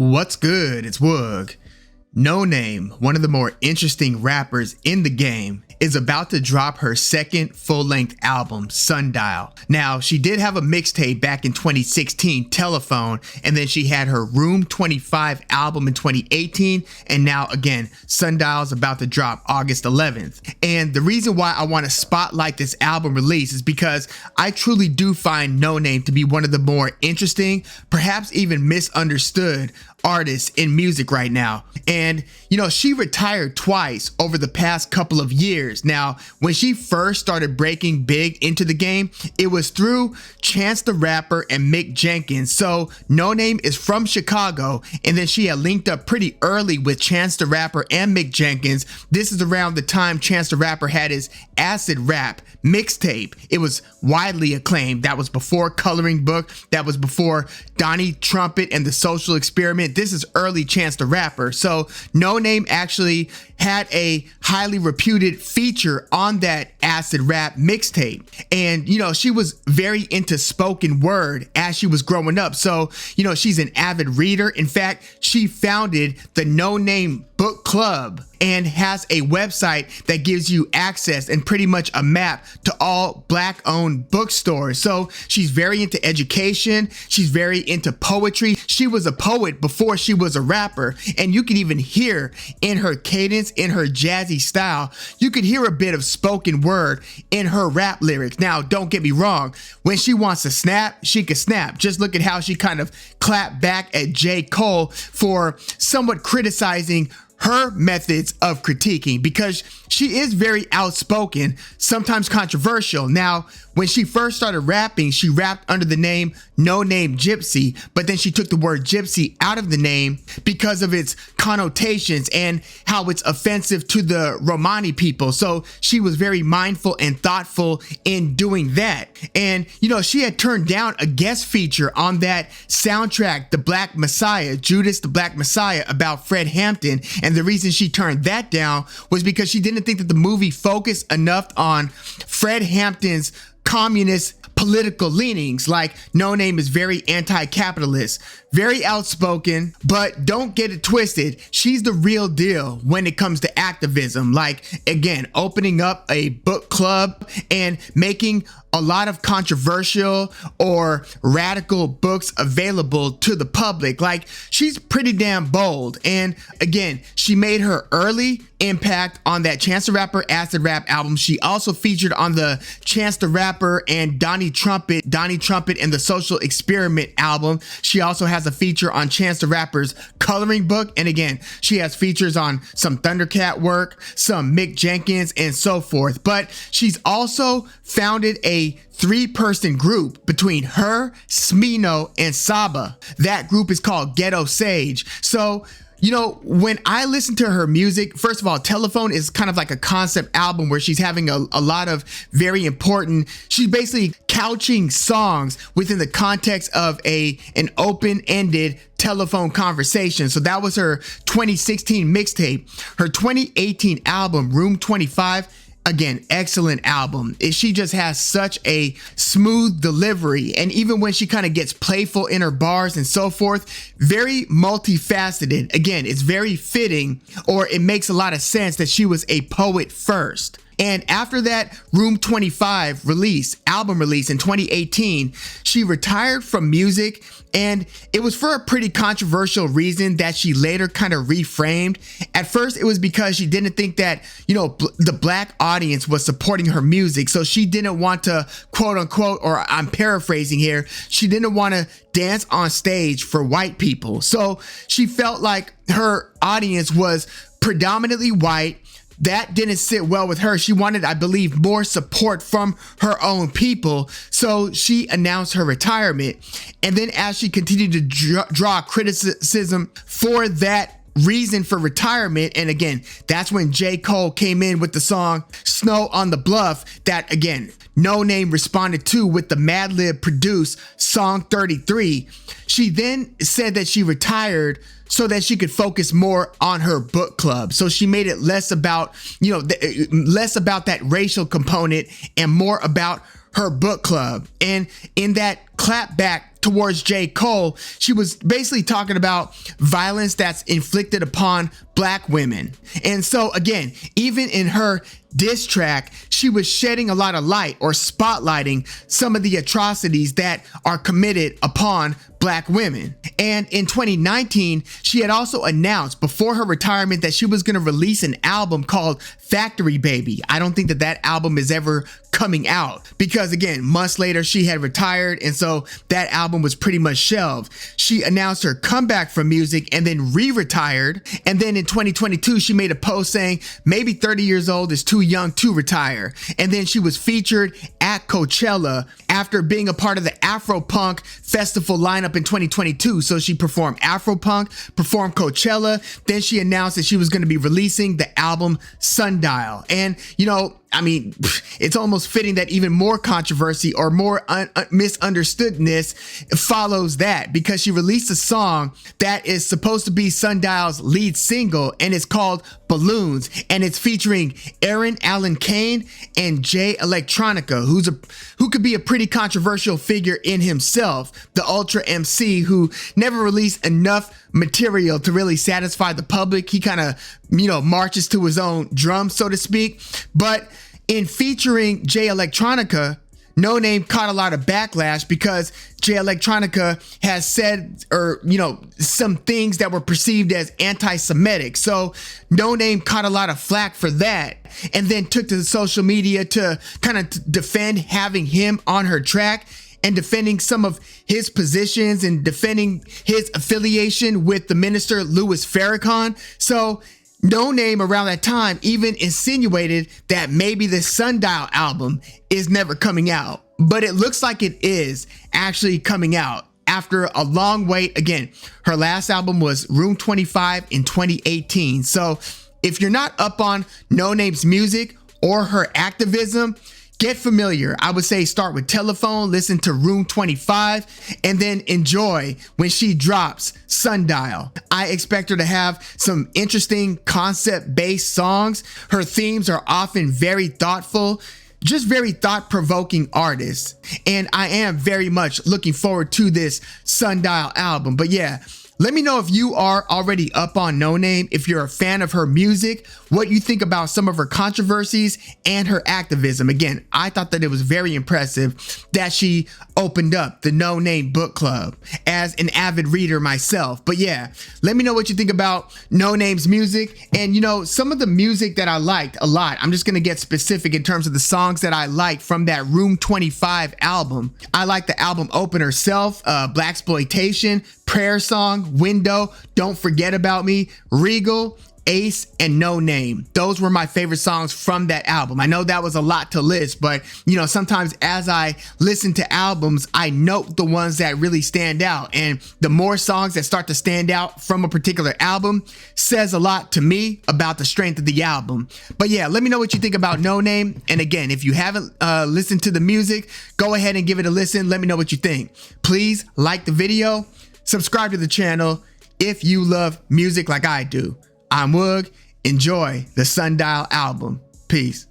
What's good? It's Woog. Noname, one of the more interesting rappers in the game, is about to drop her second full-length album, Sundial. Now, she did have a mixtape back in 2016, Telephone, and then she had her Room 25 album in 2018, and now again, Sundial is about to drop August 11th. And the reason why I want to spotlight this album release is because I truly do find Noname to be one of the more interesting, perhaps even misunderstood artists in music right now. And she retired twice over the past couple of years. Now, when she first started breaking big into the game, it was through Chance the Rapper and Mick Jenkins. So Noname is from Chicago, and then she had linked up pretty early with Chance the Rapper and Mick Jenkins. This is around the time Chance the Rapper had his Acid Rap mixtape. It was widely acclaimed. That was before Coloring Book. That was before Donnie Trumpet and the Social Experiment. This is early Chance the Rapper. So Noname actually had a highly reputed feature on that Acid Rap mixtape. And, she was very into spoken word as she was growing up. So, she's an avid reader. In fact, she founded the Noname Book Club and has a website that gives you access and pretty much a map to all Black-owned bookstores. So she's very into education. She's very into poetry. She was a poet before she was a rapper, and you can even hear in her cadence, in her jazzy style, you could hear a bit of spoken word in her rap lyrics. Now, don't get me wrong. When she wants to snap, she can snap. Just look at how she kind of clapped back at J. Cole for somewhat criticizing her methods of critiquing, because she is very outspoken, sometimes controversial. Now, when she first started rapping, she rapped under the name Noname Gypsy, but then she took the word gypsy out of the name because of its connotations and how it's offensive to the Romani people. So she was very mindful and thoughtful in doing that. And, she had turned down a guest feature on that soundtrack, The Black Messiah, Judas the Black Messiah, about Fred Hampton. And the reason she turned that down was because she didn't think that the movie focused enough on Fred Hampton's communist political leanings. Like, Noname is very anti-capitalist, very outspoken, but don't get it twisted. She's the real deal when it comes to activism. Like, again, opening up a book club and making a lot of controversial or radical books available to the public. Like, she's pretty damn bold. And again, she made her early impact on that Chance the Rapper Acid Rap album. She also featured on the Chance the Rapper and Donnie Trumpet and the Social Experiment album. She also has a feature on Chance the Rapper's Coloring Book. And again, she has features on some Thundercat work, some Mick Jenkins, and so forth. But she's also founded a three-person group between her, Smino, and Saba. That group is called Ghetto Sage. So, when I listen to her music, first of all, Telephone is kind of like a concept album where she's having a lot of very important, she's basically couching songs within the context of an open-ended telephone conversation. So that was her 2016 mixtape. Her 2018 album, Room 25, again, excellent album. She just has such a smooth delivery. And even when she kind of gets playful in her bars and so forth, very multifaceted. Again, it's very fitting, or it makes a lot of sense that she was a poet first. And after that Room 25 album release in 2018, she retired from music, and it was for a pretty controversial reason that she later kind of reframed. At first, it was because she didn't think that, the Black audience was supporting her music. So she didn't want to, quote unquote, or I'm paraphrasing here, she didn't want to dance on stage for white people. So she felt like her audience was predominantly white. That didn't sit well with her. She wanted, I believe, more support from her own people. So she announced her retirement. And then as she continued to draw criticism for that reason for retirement, and again, that's when J. Cole came in with the song Snow on the Bluff, that again, Noname responded to with the Madlib produced Song 33. She then said that she retired so that she could focus more on her book club. So she made it less about, less about that racial component and more about her book club. And in that clapback towards J. Cole, she was basically talking about violence that's inflicted upon Black women. And so again, even in her diss track, she was shedding a lot of light or spotlighting some of the atrocities that are committed upon Black women. And in 2019, she had also announced before her retirement that she was going to release an album called Factory Baby. I don't think that that album is ever coming out because, again, months later she had retired, and so that album was pretty much shelved. She announced her comeback from music and then re-retired, and then in 2022 she made a post saying maybe 30 years old is too young to retire. And then she was featured at Coachella after being a part of the Afropunk festival lineup in 2022. So she performed Afropunk, performed Coachella, then she announced that she was going to be releasing the album Sundial. And you know, I mean, it's almost fitting that even more controversy or more misunderstoodness follows that, because she released a song that is supposed to be Sundial's lead single, and it's called Balloons, and it's featuring Aaron Allen Kane and Jay Electronica, who could be a pretty controversial figure in himself, the Ultra MC who never released enough material to really satisfy the public. He kind of, you know, marches to his own drum, so to speak. But in featuring Jay Electronica, Noname caught a lot of backlash because Jay Electronica has said, or, you know, some things that were perceived as anti-Semitic. So Noname caught a lot of flack for that, and then took to the social media to kind of defend having him on her track and defending some of his positions and defending his affiliation with the minister Louis Farrakhan. So Noname around that time even insinuated that maybe the Sundial album is never coming out, but it looks like it is actually coming out after a long wait. Again, her last album was Room 25 in 2018. So if you're not up on Noname's music or her activism, get familiar. I would say start with Telephone, listen to Room 25, and then enjoy when she drops Sundial. I expect her to have some interesting concept-based songs. Her themes are often very thoughtful, just very thought-provoking artists. And I am very much looking forward to this Sundial album. But yeah, let me know if you are already up on Noname, if you're a fan of her music, what you think about some of her controversies and her activism. Again, I thought that it was very impressive that she opened up the Noname book club as an avid reader myself. But yeah, let me know what you think about Noname's music. And you know, some of the music that I liked a lot, I'm just going to get specific in terms of the songs that I liked from that Room 25 album. I like the album opener Self, Blaxploitation, Prayer Song, Window, Don't Forget About Me, Regal, Ace, and Noname. Those were my favorite songs from that album. I know that was a lot to list, but you know, sometimes as I listen to albums, I note the ones that really stand out, and the more songs that start to stand out from a particular album says a lot to me about the strength of the album. But yeah, let me know what you think about Noname. And again, if you haven't listened to the music, go ahead and give it a listen. Let me know what you think. Please like the video, subscribe to the channel if you love music like I do. I'm Woog. Enjoy the Sundial album. Peace.